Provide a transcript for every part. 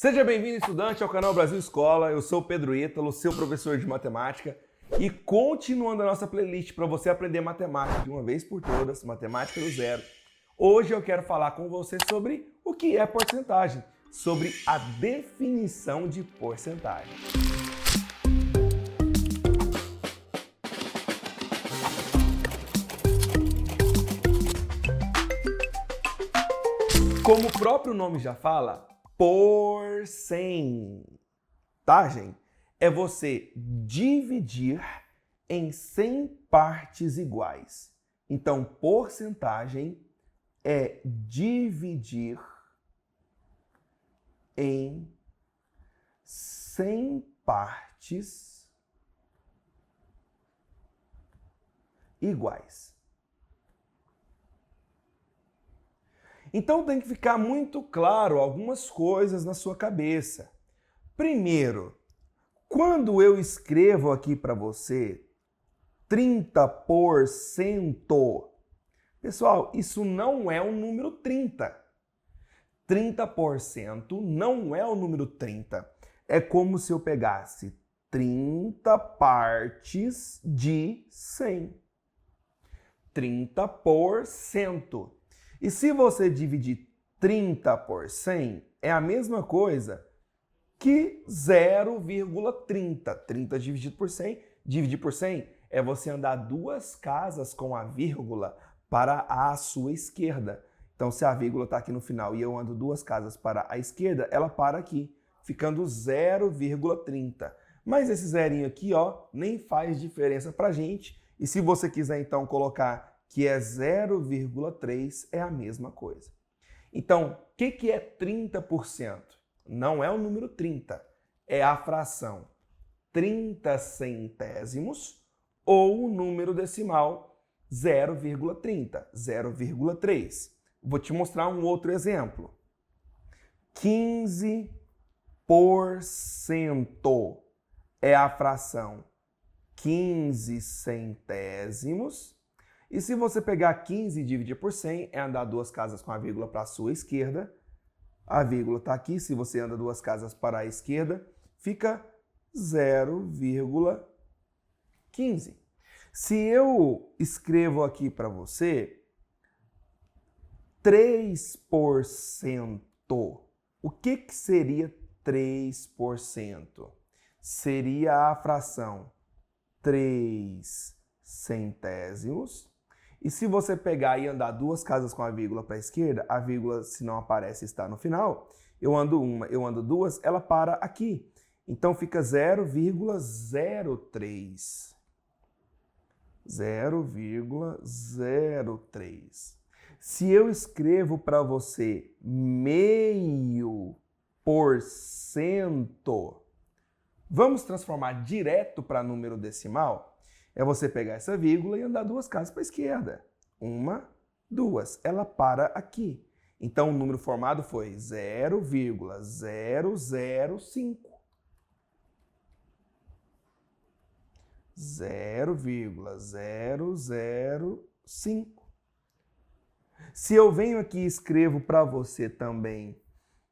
Seja bem-vindo, estudante, ao canal Brasil Escola. Eu sou o Pedro Ítalo, seu professor de matemática. E continuando a nossa playlist para você aprender matemática de uma vez por todas, matemática do zero. Hoje eu quero falar com você sobre o que é porcentagem, sobre a definição de porcentagem. Como o próprio nome já fala, porcentagem é você dividir em 100 partes iguais. Então, porcentagem é dividir em 100 partes iguais. Então tem que ficar muito claro algumas coisas na sua cabeça. Primeiro, quando eu escrevo aqui para você 30%, pessoal, isso não é o número 30. 30% não é o número 30. É como se eu pegasse 30 partes de 100. 30%. E se você dividir 30 por 100, é a mesma coisa que 0,30. 30 dividido por 100, dividir por 100 é você andar duas casas com a vírgula para a sua esquerda. Então, se a vírgula está aqui no final e eu ando duas casas para a esquerda, ela para aqui, ficando 0,30. Mas esse zerinho aqui, ó, nem faz diferença para a gente. E se você quiser, então, colocar que é 0,3, é a mesma coisa. Então, o que é 30%? Não é o número 30, é a fração 30 centésimos ou o número decimal 0,30, 0,3. Vou te mostrar um outro exemplo. 15% é a fração 15 centésimos. E se você pegar 15 e dividir por 100, é andar duas casas com a vírgula para a sua esquerda. A vírgula está aqui, se você anda duas casas para a esquerda, fica 0,15. Se eu escrevo aqui para você 3%, o que seria 3%? Seria a fração 3 centésimos. E se você pegar e andar duas casas com a vírgula para a esquerda, a vírgula, se não aparece, está no final. Eu ando uma, eu ando duas, ela para aqui. Então fica 0,03. 0,03. Se eu escrevo para você 0,5%, vamos transformar direto para número decimal? É você pegar essa vírgula e andar duas casas para a esquerda. Uma, duas. Ela para aqui. Então, o número formado foi 0,005. 0,005. Se eu venho aqui e escrevo para você também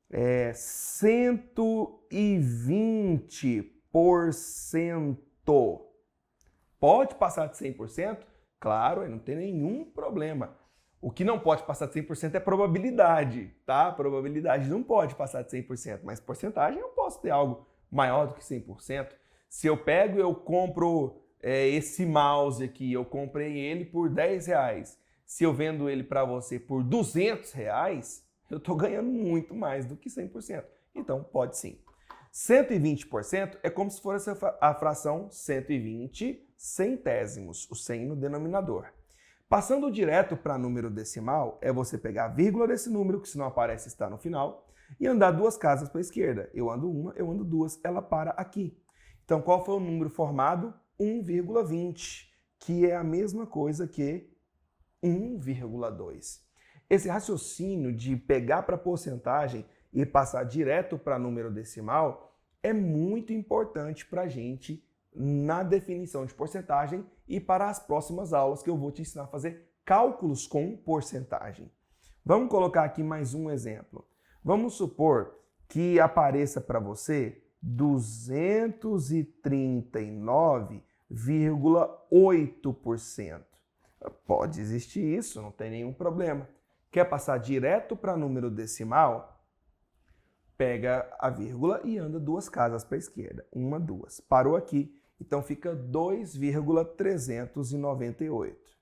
120%, pode passar de 100%? Claro, não tem nenhum problema. O que não pode passar de 100% é probabilidade, tá? Probabilidade não pode passar de 100%, mas porcentagem eu posso ter algo maior do que 100%. Se eu pego e eu compro esse mouse aqui, eu comprei ele por R$10. Se eu vendo ele para você por R$200, eu estou ganhando muito mais do que 100%. Então, pode sim. 120% é como se fosse a fração 120 centésimos, o 100 no denominador. Passando direto para número decimal, é você pegar a vírgula desse número, que se não aparece está no final, e andar duas casas para a esquerda. Eu ando uma, eu ando duas, ela para aqui. Então, qual foi o número formado? 1,20, que é a mesma coisa que 1,2. Esse raciocínio de pegar para porcentagem e passar direto para número decimal é muito importante para a gente na definição de porcentagem e para as próximas aulas que eu vou te ensinar a fazer cálculos com porcentagem. Vamos colocar aqui mais um exemplo. Vamos supor que apareça para você 239,8%. Pode existir isso, não tem nenhum problema. Quer passar direto para número decimal? Pega a vírgula e anda 2 casas para a esquerda. 1, 2. Parou aqui, então fica 2,398.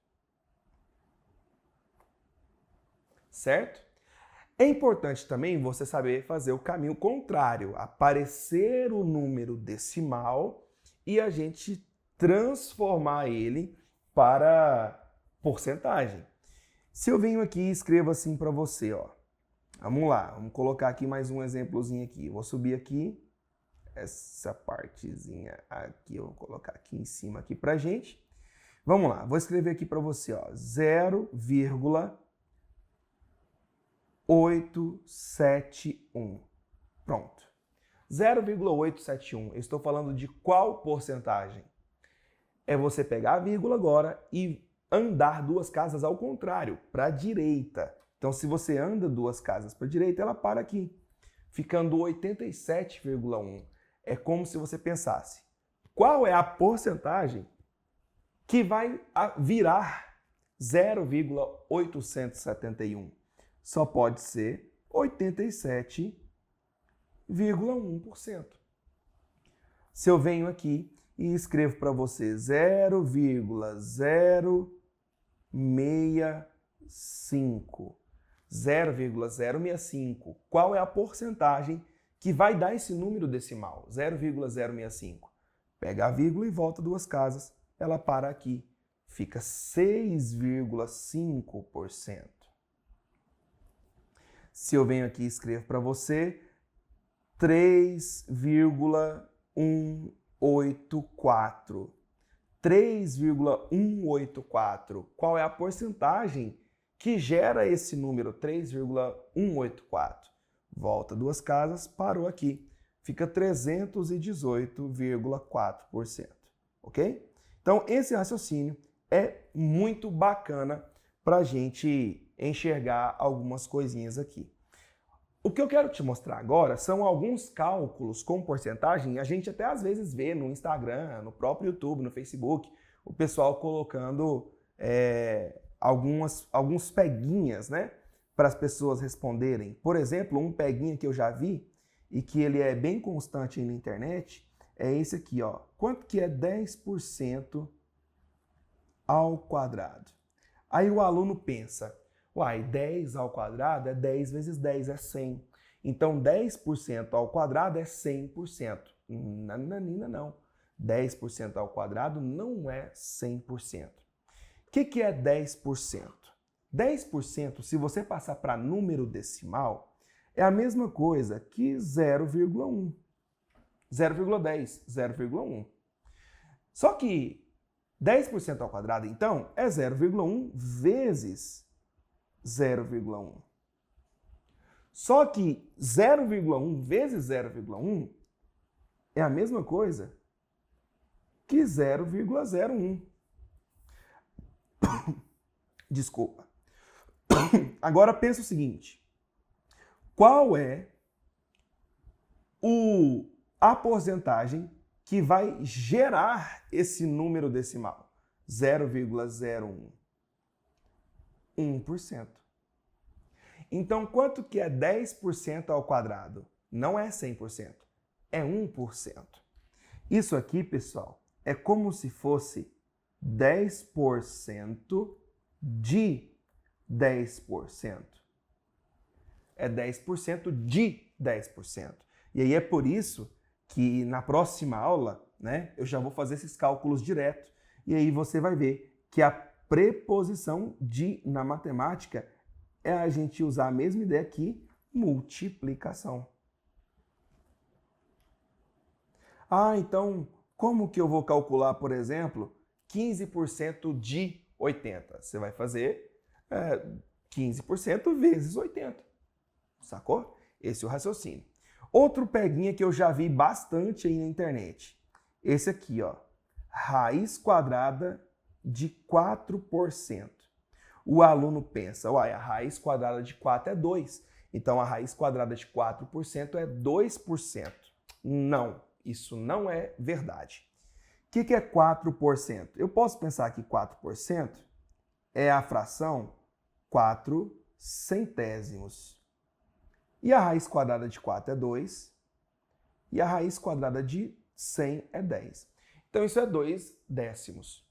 Certo? É importante também você saber fazer o caminho contrário, aparecer o número decimal e a gente transformar ele para porcentagem. Se eu venho aqui e escrevo assim para você, ó. Vamos lá, vamos colocar aqui mais um exemplozinho aqui. Vou subir aqui essa partezinha aqui, eu vou colocar aqui em cima aqui pra gente. Vamos lá, vou escrever aqui para você, ó, 0,871. Pronto. 0,871. Eu estou falando de qual porcentagem? É você pegar a vírgula agora e andar 2 casas ao contrário, para a direita. Então, se você anda 2 casas para a direita, ela para aqui, ficando 87,1. É como se você pensasse, qual é a porcentagem que vai virar 0,871? Só pode ser 87,1%. Se eu venho aqui e escrevo para você 0,065. 0,065. Qual é a porcentagem que vai dar esse número decimal? 0,065. Pega a vírgula e volta 2 casas. Ela para aqui. Fica 6,5%. Se eu venho aqui e escrevo para você 3,184. 3,184. Qual é a porcentagem que gera esse número 3,184? Volta 2 casas, parou aqui. Fica 318,4%. Ok? Então, esse raciocínio é muito bacana para a gente enxergar algumas coisinhas aqui. O que eu quero te mostrar agora são alguns cálculos com porcentagem. A gente até às vezes vê no Instagram, no próprio YouTube, no Facebook, o pessoal colocando alguns peguinhas, né, para as pessoas responderem. Por exemplo, um peguinha que eu já vi e que ele é bem constante aí na internet é esse aqui, ó. Quanto que é 10% ao quadrado? Aí o aluno pensa, uai, 10 ao quadrado é 10 vezes 10, é 100. Então 10% ao quadrado é 100%. Nananina não. 10% ao quadrado não é 100%. O que é 10%? 10%, se você passar para número decimal, é a mesma coisa que 0,1. 0,10, 0,1. Só que 10% ao quadrado, então, é 0,1 vezes 0,1. Só que 0,1 vezes 0,1 é a mesma coisa que 0,01. Desculpa. Agora pensa o seguinte. Qual é a porcentagem que vai gerar esse número decimal? 0,01. 1%. Então, quanto que é 10% ao quadrado? Não é 100%, é 1%. Isso aqui, pessoal, é como se fosse 10% de 10%. É 10% de 10%. E aí é por isso que na próxima aula, né, eu já vou fazer esses cálculos direto. E aí você vai ver que a preposição de na matemática é a gente usar a mesma ideia aqui, multiplicação. Ah, então como que eu vou calcular, por exemplo, 15% de 80? Você vai fazer 15% vezes 80. Sacou? Esse é o raciocínio. Outro peguinha que eu já vi bastante aí na internet. Esse aqui, ó. Raiz quadrada de 4%. O aluno pensa, uai, a raiz quadrada de 4 é 2. Então, a raiz quadrada de 4% é 2%. Não, isso não é verdade. O que é 4%? Eu posso pensar que 4% é a fração 4 centésimos. E a raiz quadrada de 4 é 2. E a raiz quadrada de 100 é 10. Então, isso é 2 décimos.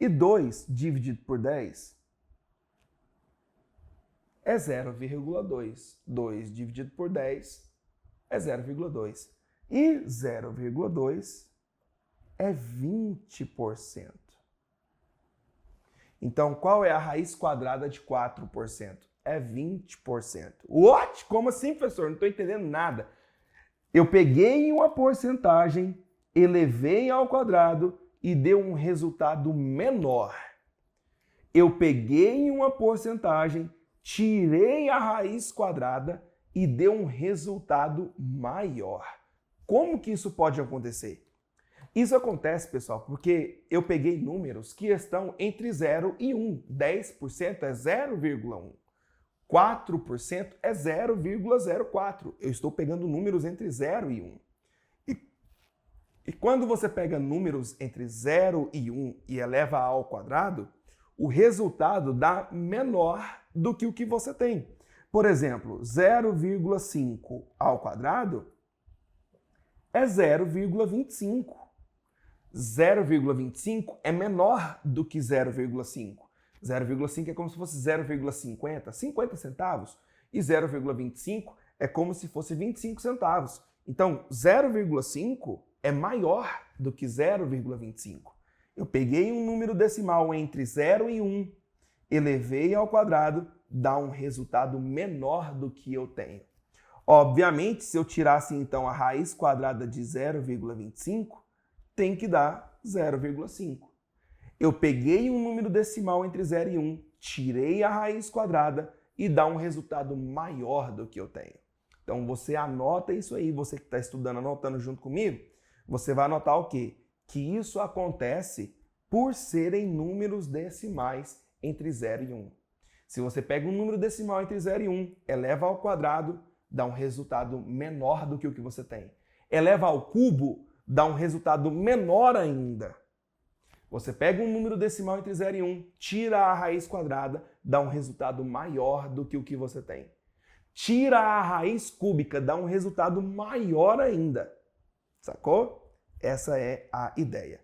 E 2 dividido por 10 é 0,2. 2 dividido por 10 é 0,2. E 0,2 é 20%. Então, qual é a raiz quadrada de 4%? É 20%. What? Como assim, professor? Não estou entendendo nada. Eu peguei uma porcentagem, elevei ao quadrado e deu um resultado menor. Eu peguei uma porcentagem, tirei a raiz quadrada e deu um resultado maior. Como que isso pode acontecer? Isso acontece, pessoal, porque eu peguei números que estão entre 0 e 1. 10% é 0,1. 4% é 0,04. Eu estou pegando números entre 0 e 1. E quando você pega números entre 0 e 1 e eleva ao quadrado, o resultado dá menor do que o que você tem. Por exemplo, 0,5 ao quadrado é 0,25. 0,25 é menor do que 0,5. 0,5 é como se fosse 0,50, 50 centavos. E 0,25 é como se fosse 25 centavos. Então, 0,5 é maior do que 0,25. Eu peguei um número decimal entre 0 e 1, elevei ao quadrado, dá um resultado menor do que eu tenho. Obviamente, se eu tirasse então a raiz quadrada de 0,25, tem que dar 0,5. Eu peguei um número decimal entre 0 e 1, tirei a raiz quadrada e dá um resultado maior do que eu tenho. Então você anota isso aí, você que está estudando, anotando junto comigo, você vai anotar o quê? Que isso acontece por serem números decimais entre 0 e 1. Se você pega um número decimal entre 0 e 1, eleva ao quadrado, dá um resultado menor do que o que você tem. Eleva ao cubo, dá um resultado menor ainda. Você pega um número decimal entre 0 e 1, tira a raiz quadrada, dá um resultado maior do que o que você tem. Tira a raiz cúbica, dá um resultado maior ainda. Sacou? Essa é a ideia.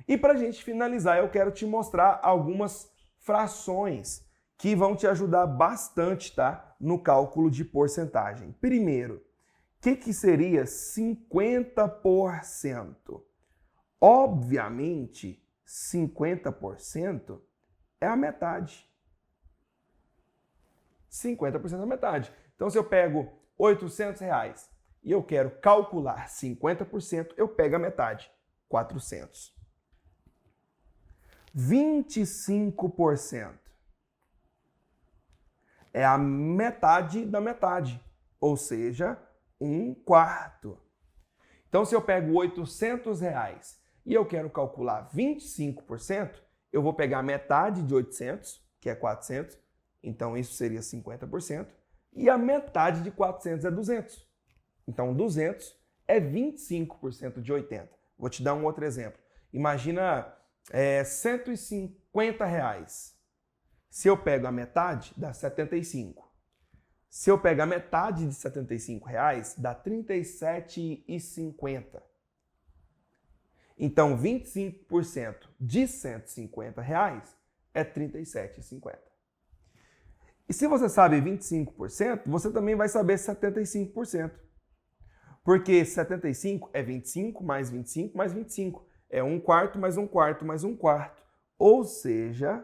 E para a gente finalizar, eu quero te mostrar algumas frações que vão te ajudar bastante, tá? No cálculo de porcentagem. Primeiro, o que seria 50%? Obviamente, 50% é a metade. 50% é a metade. Então, se eu pego R$800 e eu quero calcular 50%, eu pego a metade, 400. 25% é a metade da metade, ou seja, 1/4. Então, se eu pego R$800 e eu quero calcular 25%, eu vou pegar metade de 800, que é 400, então isso seria 50%, e a metade de 400 é 200. Então 200 é 25% de 80. Vou te dar um outro exemplo. Imagina R$150. Se eu pego a metade, dá 75. Se eu pego a metade de R$75, dá R$37,50. Então, 25% de R$150 é R$37,50. E se você sabe 25%, você também vai saber 75%. Porque 75 é 25 mais 25 mais 25. É 1/4 mais 1/4 mais 1/4. Ou seja,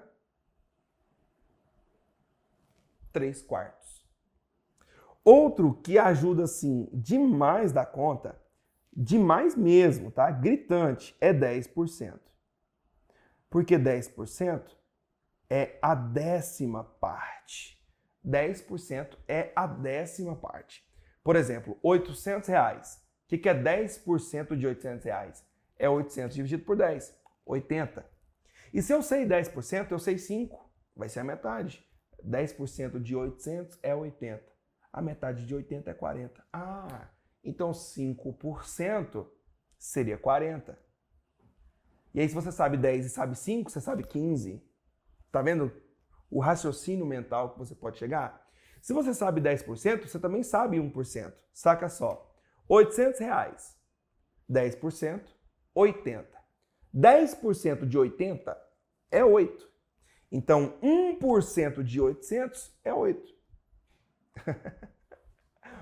3/4. Outro que ajuda, assim, demais da conta, demais mesmo, tá? Gritante, é 10%. Porque 10% é a 10ª parte. 10% é a 10ª parte. Por exemplo, R$800. O que é 10% de R$800? É 800 dividido por 10, 80. E se eu sei 10%, eu sei 5, vai ser a metade. 10% de 800 é 80. A metade de 80 é 40. Ah, então 5% seria 40. E aí se você sabe 10 e sabe 5, você sabe 15. Tá vendo o raciocínio mental que você pode chegar? Se você sabe 10%, você também sabe 1%. Saca só. R$800. 10%, 80. 10% de 80 é 8. Então, 1% de 800 é 8.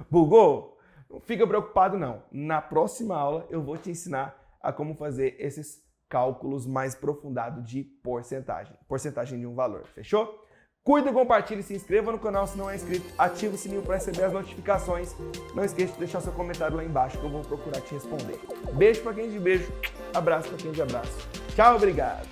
Bugou? Não fica preocupado não. Na próxima aula eu vou te ensinar a como fazer esses cálculos mais aprofundados de porcentagem. Porcentagem de um valor, fechou? Curta, compartilhe, se inscreva no canal se não é inscrito, ative o sininho para receber as notificações. Não esqueça de deixar seu comentário lá embaixo que eu vou procurar te responder. Beijo para quem de beijo, abraço para quem de abraço. Tchau, obrigado!